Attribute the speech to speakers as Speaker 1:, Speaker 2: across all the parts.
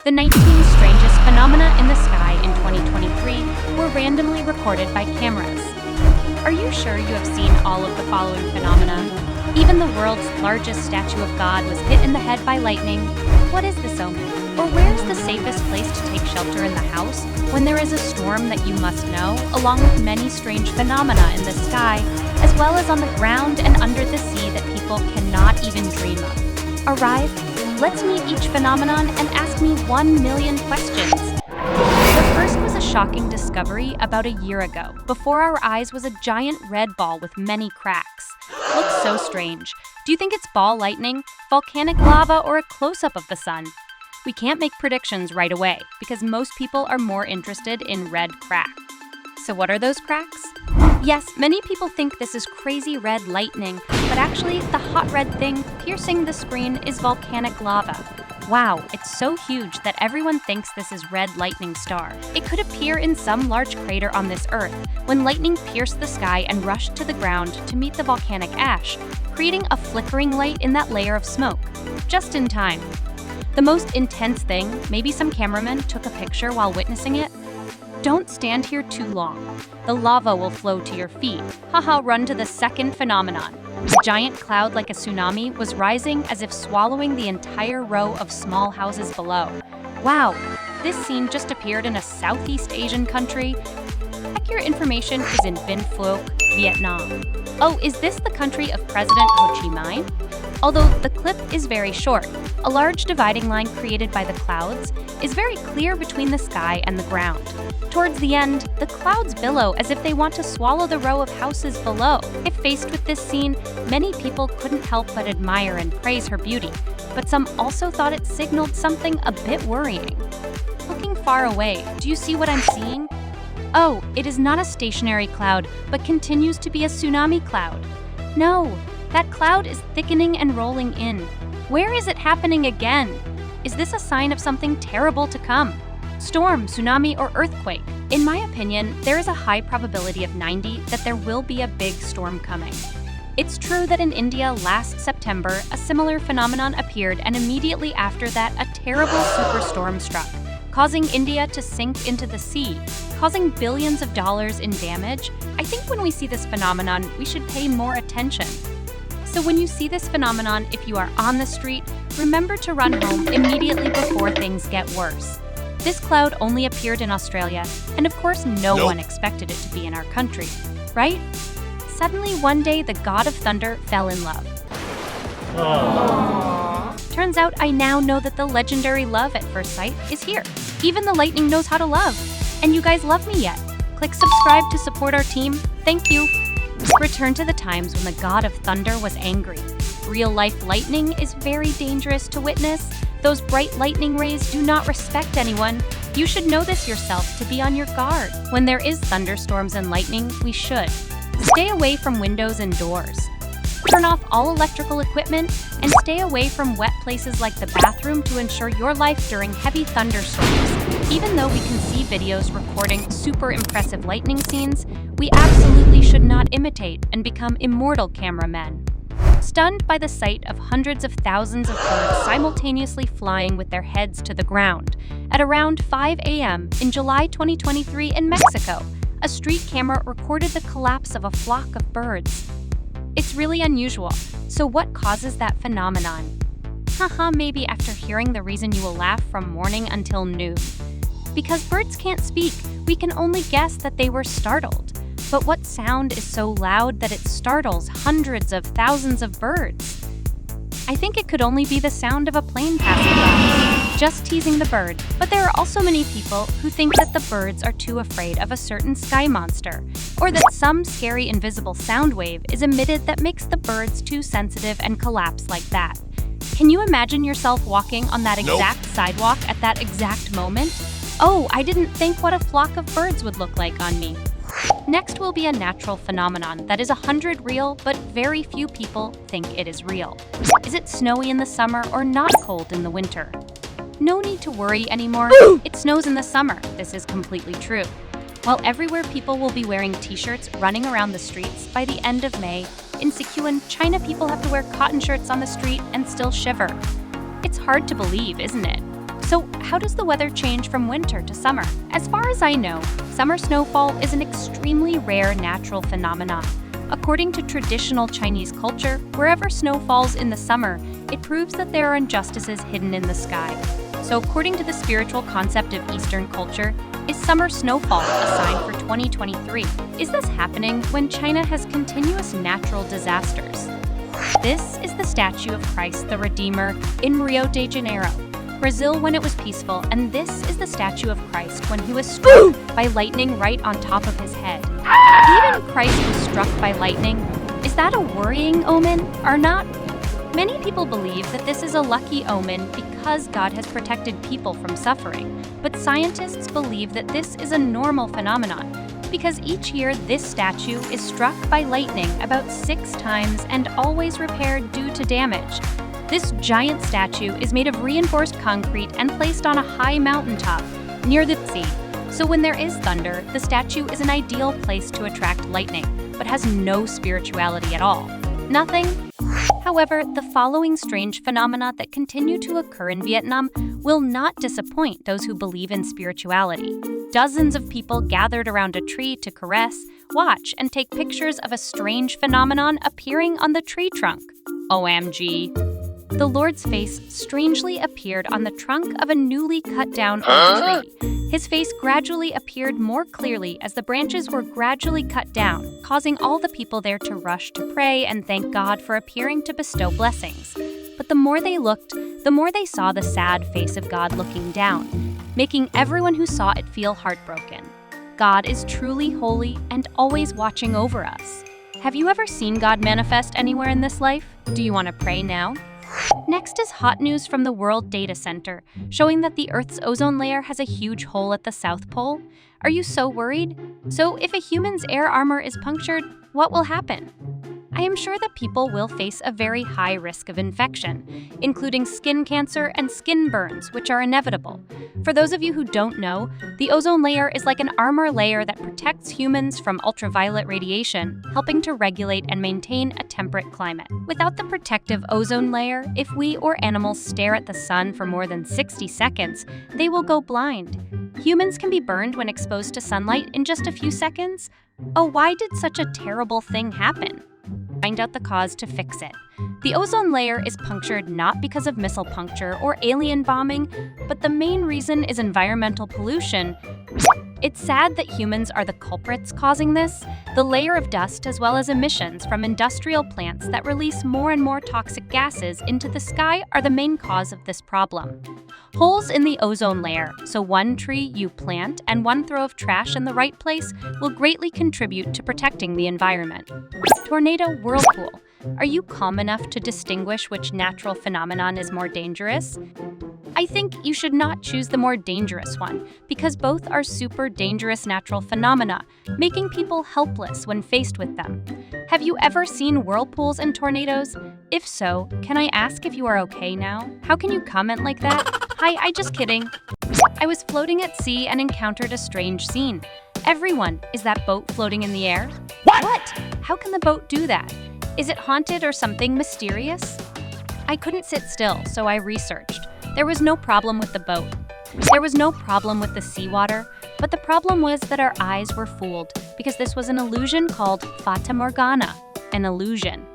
Speaker 1: The 19 strangest phenomena in the sky in 2023 were randomly recorded by cameras. Are you sure you have seen all of the following phenomena? Even the world's largest statue of God was hit in the head by lightning. What is this omen? Or where's the safest place to take shelter in the house when there is a storm that you must know, along with many strange phenomena in the sky, as well as on the ground and under the sea that people cannot even dream of? Arrive. Let's meet each phenomenon and ask me 1 million questions. The first was a shocking discovery about a year ago. Before our eyes was a giant red ball with many cracks. Looks so strange. Do you think it's ball lightning, volcanic lava, or a close-up of the sun? We can't make predictions right away because most people are more interested in red cracks. So what are those cracks? Yes, many people think this is crazy red lightning, but actually the hot red thing piercing the screen is volcanic lava. Wow, it's so huge that everyone thinks this is red lightning star. It could appear in some large crater on this Earth when lightning pierced the sky and rushed to the ground to meet the volcanic ash, creating a flickering light in that layer of smoke. Just in time. The most intense thing, maybe some cameraman took a picture while witnessing it. Don't stand here too long. The lava will flow to your feet. Haha, run to the second phenomenon. A giant cloud like a tsunami was rising as if swallowing the entire row of small houses below. Wow, this scene just appeared in a Southeast Asian country. Accurate information is in Vinh Phuoc, Vietnam. Oh, is this the country of President Ho Chi Minh? Although the clip is very short, a large dividing line created by the clouds is very clear between the sky and the ground. Towards the end, the clouds billow as if they want to swallow the row of houses below. If faced with this scene, many people couldn't help but admire and praise her beauty, but some also thought it signaled something a bit worrying. Looking far away, do you see what I'm seeing? Oh, it is not a stationary cloud, but continues to be a tsunami cloud. No, that cloud is thickening and rolling in. Where is it happening again? Is this a sign of something terrible to come? Storm, tsunami, or earthquake? In my opinion, there is a high probability of 90 that there will be a big storm coming. It's true that in India last September, a similar phenomenon appeared, and immediately after that, a terrible superstorm struck, causing India to sink into the sea, causing billions of dollars in damage. I think when we see this phenomenon, we should pay more attention. So when you see this phenomenon, if you are on the street, remember to run home immediately before things get worse. This cloud only appeared in Australia, and of course no one expected it to be in our country, right? Suddenly one day the god of thunder fell in love. Aww. Turns out I now know that the legendary love at first sight is here. Even the lightning knows how to love. And you guys love me yet? Click subscribe to support our team. Thank you. Return to the times when the god of thunder was angry. Real-life lightning is very dangerous to witness. Those bright lightning rays do not respect anyone. You should know this yourself to be on your guard. When there is thunderstorms and lightning, we should stay away from windows and doors. Turn off all electrical equipment and stay away from wet places like the bathroom to ensure your life during heavy thunderstorms. Even though we can see videos recording super impressive lightning scenes, we absolutely should not imitate and become immortal cameramen. Stunned by the sight of hundreds of thousands of birds simultaneously flying with their heads to the ground. At around 5 a.m. in July 2023 in Mexico, a street camera recorded the collapse of a flock of birds. It's really unusual, so what causes that phenomenon? Haha, maybe after hearing the reason you will laugh from morning until noon. Because birds can't speak, we can only guess that they were startled. But what sound is so loud that it startles hundreds of thousands of birds? I think it could only be the sound of a plane passing by. Just teasing the bird. But there are also many people who think that the birds are too afraid of a certain sky monster, or that some scary invisible sound wave is emitted that makes the birds too sensitive and collapse like that. Can you imagine yourself walking on that exact sidewalk at that exact moment? Oh, I didn't think what a flock of birds would look like on me. Next will be a natural phenomenon that is 100% real, but very few people think it is real. Is it snowy in the summer or not cold in the winter? No need to worry anymore. It snows in the summer. This is completely true. While everywhere people will be wearing t-shirts running around the streets by the end of May, in Sichuan, China, people have to wear cotton shirts on the street and still shiver. It's hard to believe, isn't it? So, how does the weather change from winter to summer? As far as I know, summer snowfall is an extremely rare natural phenomenon. According to traditional Chinese culture, wherever snow falls in the summer, it proves that there are injustices hidden in the sky. So, according to the spiritual concept of Eastern culture, is summer snowfall a sign for 2023? Is this happening when China has continuous natural disasters? This is the statue of Christ the Redeemer in Rio de Janeiro, Brazil when it was peaceful, and this is the statue of Christ when he was struck by lightning right on top of his head. Even Christ was struck by lightning. Is that a worrying omen or not? Many people believe that this is a lucky omen because God has protected people from suffering, but scientists believe that this is a normal phenomenon because each year this statue is struck by lightning about 6 times and always repaired due to damage. This giant statue is made of reinforced concrete and placed on a high mountaintop near the sea. So when there is thunder, the statue is an ideal place to attract lightning, but has no spirituality at all. Nothing. However, the following strange phenomena that continue to occur in Vietnam will not disappoint those who believe in spirituality. Dozens of people gathered around a tree to caress, watch, and take pictures of a strange phenomenon appearing on the tree trunk. OMG. The Lord's face strangely appeared on the trunk of a newly cut down oak tree. His face gradually appeared more clearly as the branches were gradually cut down, causing all the people there to rush to pray and thank God for appearing to bestow blessings. But the more they looked, the more they saw the sad face of God looking down, making everyone who saw it feel heartbroken. God is truly holy and always watching over us. Have you ever seen God manifest anywhere in this life? Do you want to pray now? Next is hot news from the World Data Center, showing that the Earth's ozone layer has a huge hole at the South Pole. Are you so worried? So if a human's air armor is punctured, what will happen? I am sure that people will face a very high risk of infection, including skin cancer and skin burns, which are inevitable. For those of you who don't know, the ozone layer is like an armor layer that protects humans from ultraviolet radiation, helping to regulate and maintain a temperate climate. Without the protective ozone layer, if we or animals stare at the sun for more than 60 seconds, they will go blind. Humans can be burned when exposed to sunlight in just a few seconds. Oh, why did such a terrible thing happen? Find out the cause to fix it. The ozone layer is punctured not because of missile puncture or alien bombing, but the main reason is environmental pollution. It's sad that humans are the culprits causing this. The layer of dust as well as emissions from industrial plants that release more and more toxic gases into the sky are the main cause of this problem. Holes in the ozone layer, so one tree you plant and one throw of trash in the right place, will greatly contribute to protecting the environment. Tornado whirlpool. Are you calm enough to distinguish which natural phenomenon is more dangerous? I think you should not choose the more dangerous one, because both are super dangerous natural phenomena, making people helpless when faced with them. Have you ever seen whirlpools and tornadoes? If so, can I ask if you are okay now? How can you comment like that? Hi, I just kidding. I was floating at sea and encountered a strange scene. Everyone, is that boat floating in the air? What? How can the boat do that? Is it haunted or something mysterious? I couldn't sit still, so I researched. There was no problem with the boat. There was no problem with the seawater, but the problem was that our eyes were fooled because this was an illusion called Fata Morgana, an illusion.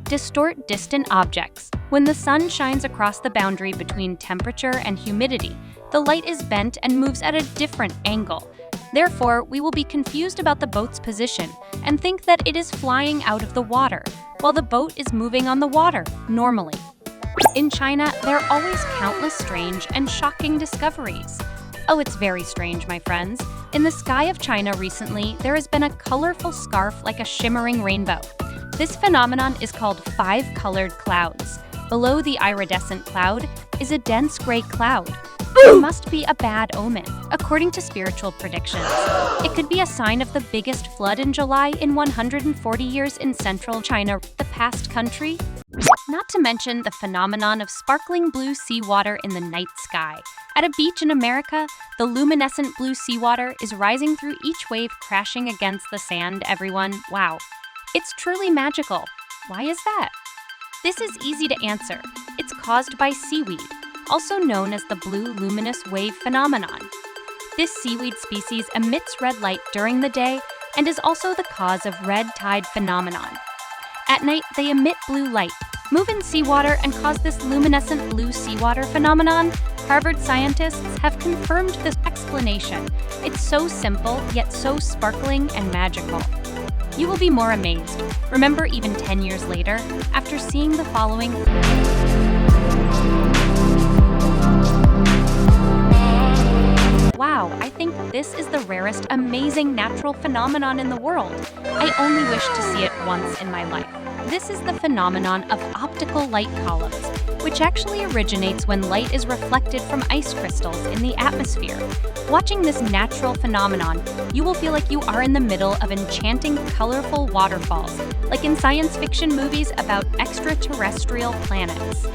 Speaker 1: Distort distant objects. When the sun shines across the boundary between temperature and humidity, the light is bent and moves at a different angle. Therefore, we will be confused about the boat's position and think that it is flying out of the water, while the boat is moving on the water, normally. In China, there are always countless strange and shocking discoveries. Oh, it's very strange, my friends. In the sky of China recently, there has been a colorful scarf like a shimmering rainbow. This phenomenon is called five-colored clouds. Below the iridescent cloud is a dense gray cloud. It must be a bad omen, according to spiritual predictions. It could be a sign of the biggest flood in July in 140 years in central China, the past country. Not to mention the phenomenon of sparkling blue seawater in the night sky. At a beach in America, the luminescent blue seawater is rising through each wave crashing against the sand, everyone. Wow. It's truly magical. Why is that? This is easy to answer. It's caused by seaweed. also known as the blue luminous wave phenomenon. This seaweed species emits red light during the day and is also the cause of red tide phenomenon. At night, they emit blue light, move in seawater, and cause this luminescent blue seawater phenomenon. Harvard scientists have confirmed this explanation. It's so simple, yet so sparkling and magical. You will be more amazed. Remember, even 10 years later, after seeing the following. Wow, I think this is the rarest, amazing natural phenomenon in the world. I only wish to see it once in my life. This is the phenomenon of optical light columns, which actually originates when light is reflected from ice crystals in the atmosphere. Watching this natural phenomenon, you will feel like you are in the middle of enchanting, colorful waterfalls, like in science fiction movies about extraterrestrial planets.